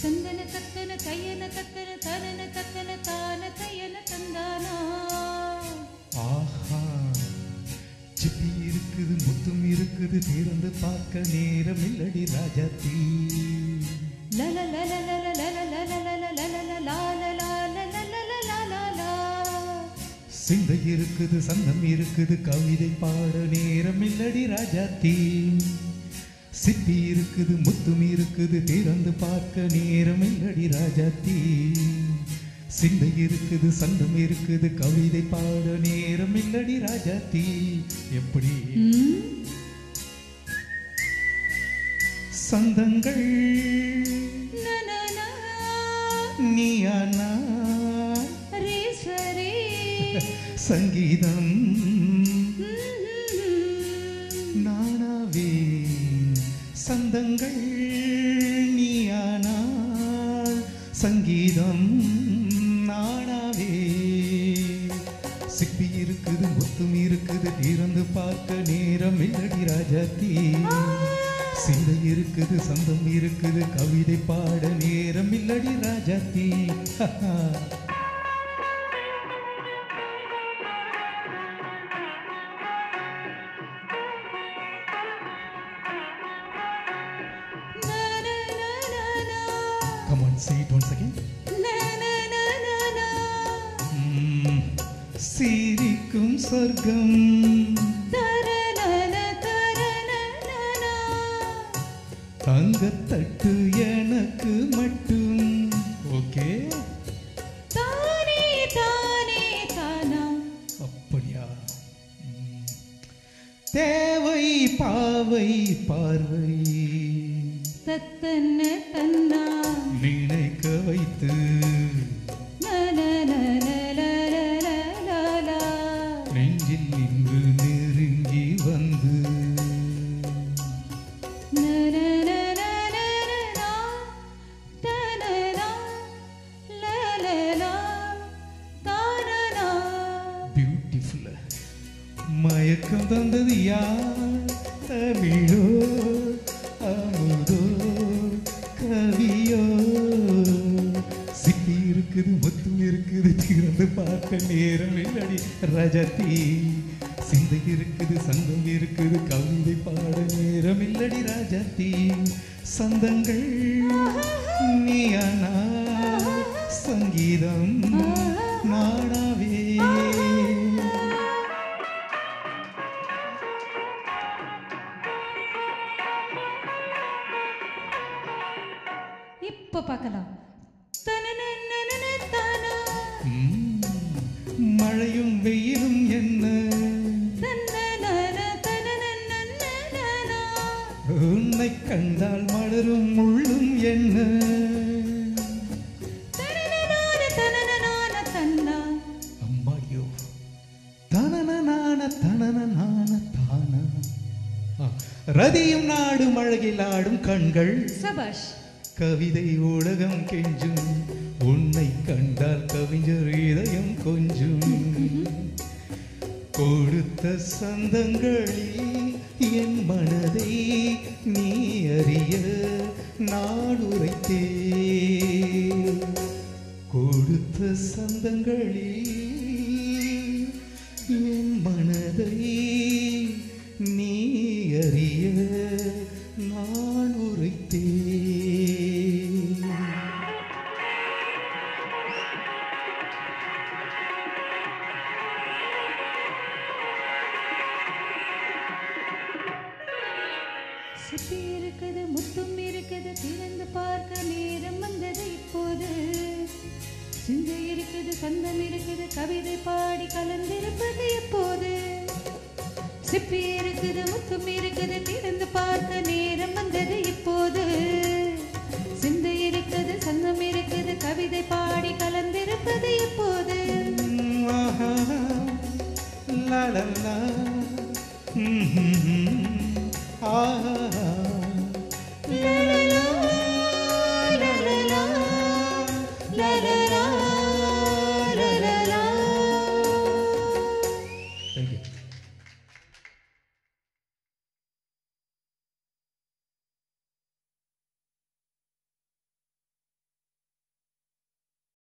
தந்தன தத்தன தையன தத்தன தனன தத்தன தான தையன தந்தானா. ஆஹா, சிப்பி இருக்குது, முத்தும் இருக்குது, திறந்து பார்க்க நேரம் இல்லடி ராஜாத்தி. லல லல லல லல லல லல லல லால லால லல லால. சிந்தை இருக்குது, சந்தம் இருக்குது, கவிதை பாட நேரம் இல்லடி ராஜாத்தி. சிப்பி இருக்குது, முத்தும் இருக்குது, திறந்து பார்க்க நேரம் இல்லடி ராஜாத்தி. சிந்தை இருக்குது, சந்தம் இருக்குது, கவிதை பாட நேரம் இல்லடி ராஜாத்தி. எப்படி சந்தங்கள் நீயானா சங்கீதம் நானாவே. சந்தங்கள் நீயானால் சங்கீதம் நானாவே. சிப்பி இருக்குது, முத்தும் இருக்குது, திறந்து பார்க்க நேரம் இல்லடி ராஜாத்தி. சிந்தை இருக்குது, சந்தம் இருக்குது, கவிதை பாட நேரம் இல்லடி Rajathi. Come on, say it once again. சிரிக்கும் சொர்க்கம் தங்கத்தட்டு எனக்கு மட்டும். ஓகே, தானே தானே தானா. அப்படியா? தேவை பாவை பார்வை தத்தன்ன தன்னா நினைக்க வைத்து நெஞ்சில் நின்று நெருங்கி வந்து பியூட்டிஃபுல். மயக்கம் தந்தது யார்? தமிழோ அமுதோ கவியோ. சிப்பி இருக்குது, முத்தும் இருக்குது, திறந்து பார்க்க நேரம் இல்லடி ராஜாத்தி. சிந்தை இருக்குது, சந்தம் இருக்குது, கவிதை பாட நேரம் இல்லடி ராஜாத்தி. சந்தங்கள் நீயானா சங்கீதம் நானாவே. இப்ப பார்க்கலாம். மழையும் வெயிலும் என்ன, உன்னை கண்டால் மலரும் முள்ளும் என்ன. அம்மாடியோ தனன தனன தானா. ரதியும் நாடும் அழகில் ஆடும் கண்கள். சபாஷ். கவிதை உலகம் கெஞ்சும், உன்னை கண்டால் கவிஞர் இதயம் கொஞ்சும். கொடுத்த சந்தங்களில் என் மனதை நீ அறிய நான் உரைத்தேன். கொடுத்த சந்தங்களில் என் மனதை நீ அறிய நான் உரைத்தேன். சிப்பி இருக்குது, முத்தும் இருக்குது, திறந்து பார்க்க நேரம் வந்தது இப்போது. சிந்தை இருக்குது, சந்தம் இருக்குது, கவிதை பாடி கலந்திருப்பது எப்போது. சிப்பி இருக்குது, முத்தும் இருக்குது, திறந்து பார்க்க நேரம் வந்தது இப்போது. சிந்தை இருக்குது, சந்தம் இருக்குது, கவிதை பாடி கலந்திருப்பது எப்போது. லா லா லா.